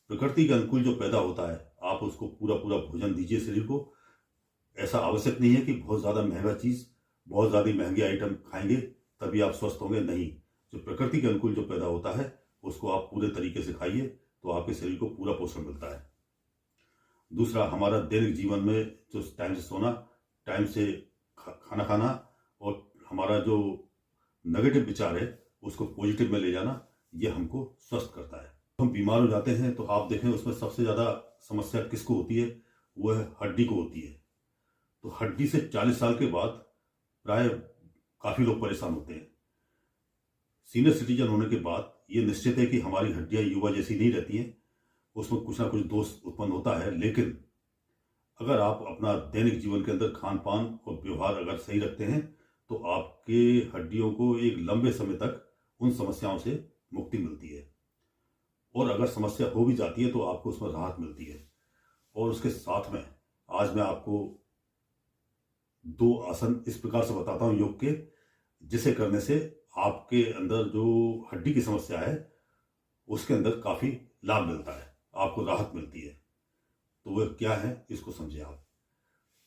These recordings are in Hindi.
प्रकृति के अनुकूल जो पैदा होता है, आप उसको पूरा पूरा भोजन दीजिए शरीर को। ऐसा आवश्यक नहीं है कि बहुत ज़्यादा महंगा चीज़, बहुत ज़्यादा महंगे आइटम खाएंगे तभी आप स्वस्थ होंगे, नहीं। जो प्रकृति के अनुकूल जो पैदा होता है उसको आप पूरे तरीके से खाइए तो आपके शरीर को पूरा पोषण मिलता है। दूसरा, हमारा दैनिक जीवन में जो टाइम से सोना, टाइम से खाना खाना और हमारा जो नेगेटिव विचार है उसको पॉजिटिव में ले जाना, ये हमको स्वस्थ करता है। हम बीमार हो जाते हैं तो आप देखें उसमें सबसे ज़्यादा समस्या किसको होती है, वो है हड्डी को होती है। तो हड्डी से 40 साल के बाद प्राय काफ़ी लोग परेशान होते हैं। सीनियर सिटीजन होने के बाद ये निश्चित है कि हमारी हड्डियां युवा जैसी नहीं रहती हैं, उसमें कुछ ना कुछ दोष उत्पन्न होता है। लेकिन अगर आप अपना दैनिक जीवन के अंदर खान पान और व्यवहार अगर सही रखते हैं तो आपके हड्डियों को एक लंबे समय तक उन समस्याओं से मुक्ति मिलती है। और अगर समस्या हो भी जाती है तो आपको उसमें राहत मिलती है। और उसके साथ में आज मैं आपको 2 आसन इस प्रकार से बताता हूं योग के, जिसे करने से आपके अंदर जो हड्डी की समस्या है उसके अंदर काफी लाभ मिलता है, आपको राहत मिलती है। तो वह क्या है इसको समझिए आप।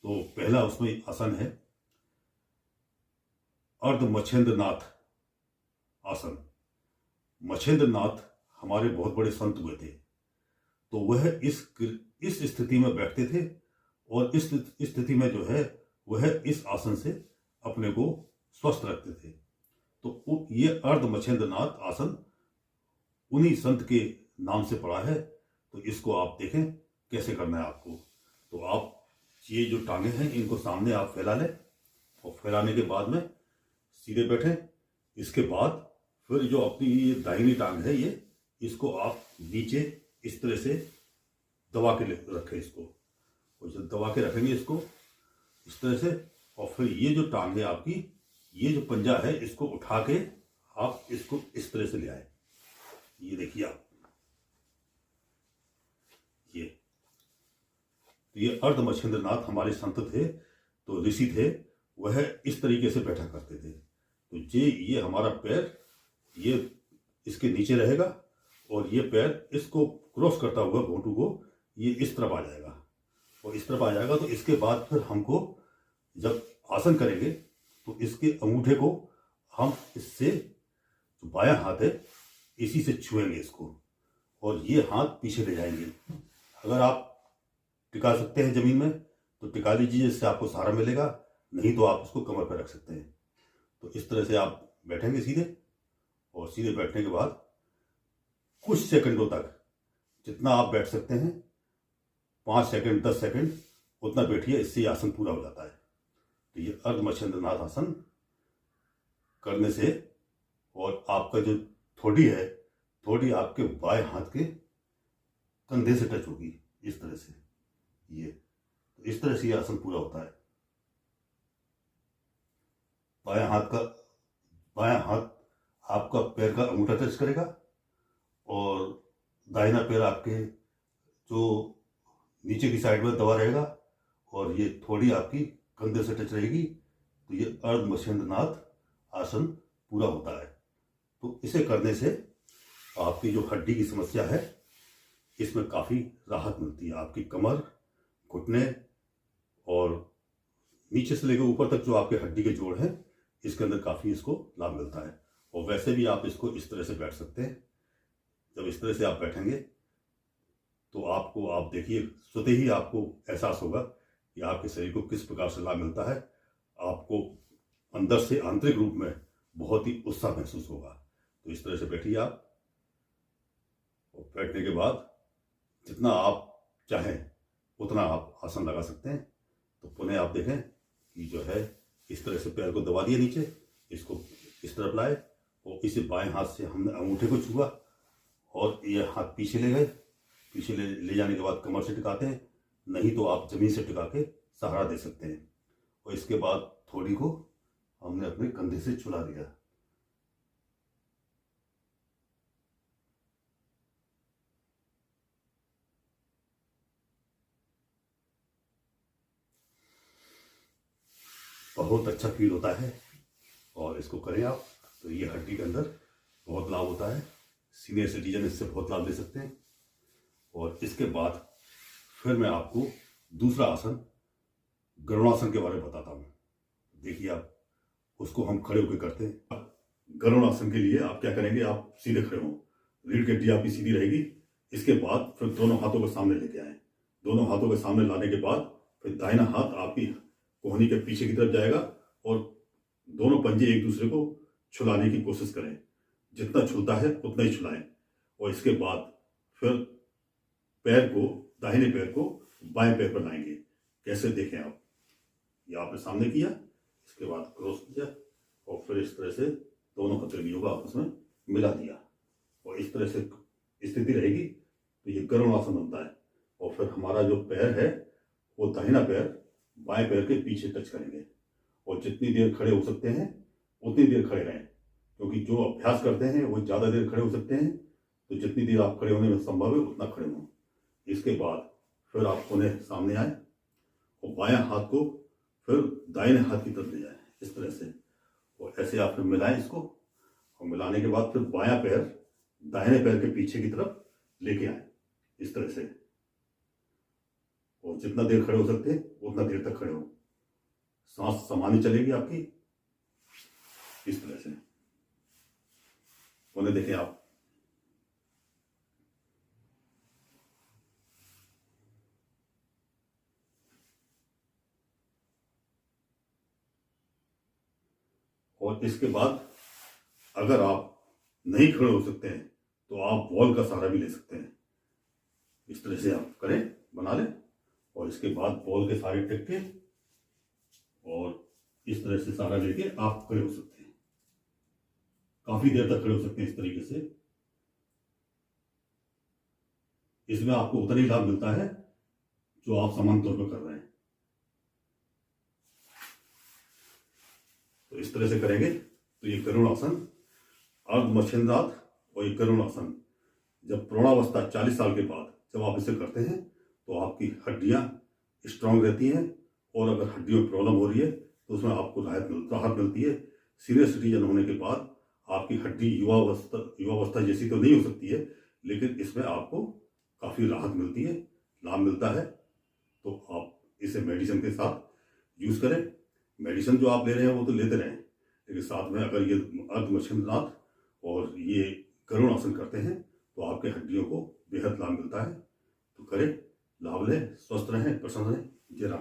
तो पहला उसमें आसन है अर्ध मच्छेंद्रनाथ आसन। मच्छेंद्रनाथ हमारे बहुत बड़े संत हुए थे, तो वह इस स्थिति में बैठते थे और इस स्थिति में जो है वह इस आसन से अपने को स्वस्थ रखते थे। तो ये अर्ध मच्छेंद्रनाथ आसन उन्हीं संत के नाम से पड़ा है। तो इसको आप देखें कैसे करना है आपको। तो आप ये जो टांगे हैं इनको सामने आप फैला लें और फैलाने के बाद में सीधे बैठें। इसके बाद फिर जो अपनी ये दाहिनी टांग है ये, इसको आप नीचे इस तरह से दबा के रखें इसको, और जब दबा के रखेंगे इसको इस तरह से, और फिर ये जो टांग है आपकी, ये जो पंजा है इसको उठा के आप इसको इस तरह से ले आए। ये देखिए आप, ये अर्ध मच्छेंद्रनाथ हमारे संत थे, तो ऋषि थे, वह इस तरीके से बैठा करते थे। तो ये हमारा पैर ये इसके नीचे रहेगा और ये पैर इसको क्रॉस करता हुआ घुटनों को ये इस तरफ आ जाएगा, और इस तरफ आ जाएगा। तो इसके बाद फिर हमको जब आसन करेंगे तो इसके अंगूठे को हम इससे जो बायां हाथ है इसी से छुएंगे इसको, और ये हाथ पीछे ले जाएंगे। अगर आप टिका सकते हैं जमीन में तो टिका लीजिए, जिससे आपको सहारा मिलेगा, नहीं तो आप उसको कमर पर रख सकते हैं। तो इस तरह से आप बैठेंगे सीधे, और सीधे बैठने के बाद कुछ सेकंडों तक जितना आप बैठ सकते हैं, 5 सेकंड 10 सेकंड उतना बैठिए, इससे आसन पूरा हो जाता है। तो ये अर्ध मच्छेंद्रनाथ आसन करने से, और आपका जो थोड़ी है, थोड़ी आपके बाएं हाथ के कंधे से टच होगी इस तरह से, ये तो इस तरह से ये आसन पूरा होता है। बायां हाथ आपका पैर का अंगूठा टच करेगा और दाहिना पैर आपके जो नीचे की साइड में दबा रहेगा, और ये थोड़ी आपकी कंधे से टच रहेगी। तो ये अर्ध मच्छेंद्रनाथ आसन पूरा होता है। तो इसे करने से आपकी जो हड्डी की समस्या है इसमें काफ़ी राहत मिलती है। आपकी कमर, घुटने और नीचे से लेकर ऊपर तक जो आपके हड्डी के जोड़ हैं, इसके अंदर काफ़ी इसको लाभ मिलता है। और वैसे भी आप इसको इस तरह से बैठ सकते हैं। जब इस तरह से आप बैठेंगे तो आप देखिए, स्वतः ही आपको एहसास होगा कि आपके शरीर को किस प्रकार से लाभ मिलता है। आपको अंदर से आंतरिक रूप में बहुत ही उत्साह महसूस होगा। तो इस तरह से बैठिए आप, और बैठने के बाद जितना आप चाहें उतना आप आसन लगा सकते हैं। तो पुनः आप देखें कि जो है इस तरह से पैर को दबा दिया नीचे, इसको इस तरफ लाए, और इसे बाएं हाथ से हमने अंगूठे को छुआ और ये हाथ पीछे ले गए। पीछे ले जाने के बाद कमर से टिकाते हैं, नहीं तो आप जमीन से टिका के सहारा दे सकते हैं। और इसके बाद थोड़ी को हमने अपने कंधे से छुला दिया। बहुत अच्छा फील होता है, और इसको करें आप तो ये हड्डी के अंदर बहुत लाभ होता है। सीनियर सिटीजन इससे बहुत लाभ ले सकते हैं। और इसके बाद फिर मैं आपको दूसरा आसन गरुड़ासन के बारे में बताता हूँ। देखिए, आप उसको हम खड़े होकर करते हैं। गरुड़ासन के लिए आप क्या करेंगे, आप सीधे खड़े हों, रीढ़ की हड्डी आपकी सीधी रहेगी। इसके बाद फिर दोनों हाथों को सामने लेके आए। दोनों हाथों के सामने लाने के बाद फिर दाहिना हाथ आपकी कोहनी के पीछे की तरफ जाएगा और दोनों पंजे एक दूसरे को छुलाने की कोशिश करें। जितना छूलता है उतना ही छुलाएं। और इसके बाद फिर पैर को, दाहिने पैर को बाएं पैर पर लाएंगे। कैसे, देखें आप, ये आपने सामने किया, इसके बाद क्रॉस किया और फिर इस तरह से दोनों हथेलियों को आपस में मिला दिया और इस तरह से स्थिति रहेगी तो ये गरुड़ासन बनता है। और फिर हमारा जो पैर है वो दाहिना पैर बाएं पैर के पीछे टच करेंगे और जितनी देर खड़े हो सकते हैं उतनी देर खड़े रहें, क्योंकि जो अभ्यास करते हैं वो ज़्यादा देर खड़े हो सकते हैं, तो जितनी देर आप खड़े होने में संभव है उतना खड़े हों। इसके बाद फिर आप उन्हें सामने आए और बायां हाथ को फिर दाहिने हाथ की तरफ ले जाएं इस तरह से, और ऐसे आप फिर मिलाएं इसको। और मिलाने के बाद फिर बायां पैर दाहिने पैर के पीछे की तरफ लेके आए इस तरह से, और जितना देर खड़े हो सकते हैं उतना देर तक खड़े हो। सांस सामान्य चलेगी आपकी इस तरह से। उन्हें देखें आप। और इसके बाद अगर आप नहीं खड़े हो सकते हैं तो आप वॉल का सहारा भी ले सकते हैं। इस तरह से आप करें, बना लें, और इसके बाद वॉल के सहारे टिक के और इस तरह से सहारा लेके आप खड़े हो सकते हैं। काफी देर तक खड़े हो सकते हैं इस तरीके से। इसमें आपको उतना ही लाभ मिलता है जो आप समान तौर पर कर रहे हैं। तो इस तरह से करेंगे तो ये गरुड़ासन, अर्ध मच्छिंद्रासन और ये गरुड़ासन, जब प्रौढ़ावस्था 40 साल के बाद जब आप इसे करते हैं तो आपकी हड्डियां स्ट्रांग रहती हैं, और अगर हड्डियों में प्रॉब्लम हो रही है तो उसमें आपको राहत मिलती है। सीनियर सिटीजन होने के बाद आपकी हड्डी युवावस्था जैसी तो नहीं हो सकती है, लेकिन इसमें आपको काफ़ी राहत मिलती है, लाभ मिलता है। तो आप इसे मेडिसिन के साथ यूज़ करें। मेडिसिन जो आप ले रहे हैं वो तो लेते रहें, लेकिन साथ में अगर ये अर्ध मच्छिंद्रासन और ये गरुड़ासन करते हैं तो आपके हड्डियों को बेहद लाभ मिलता है। तो करें, लाभ लें, स्वस्थ रहें, प्रसन्न रहें। जय राम।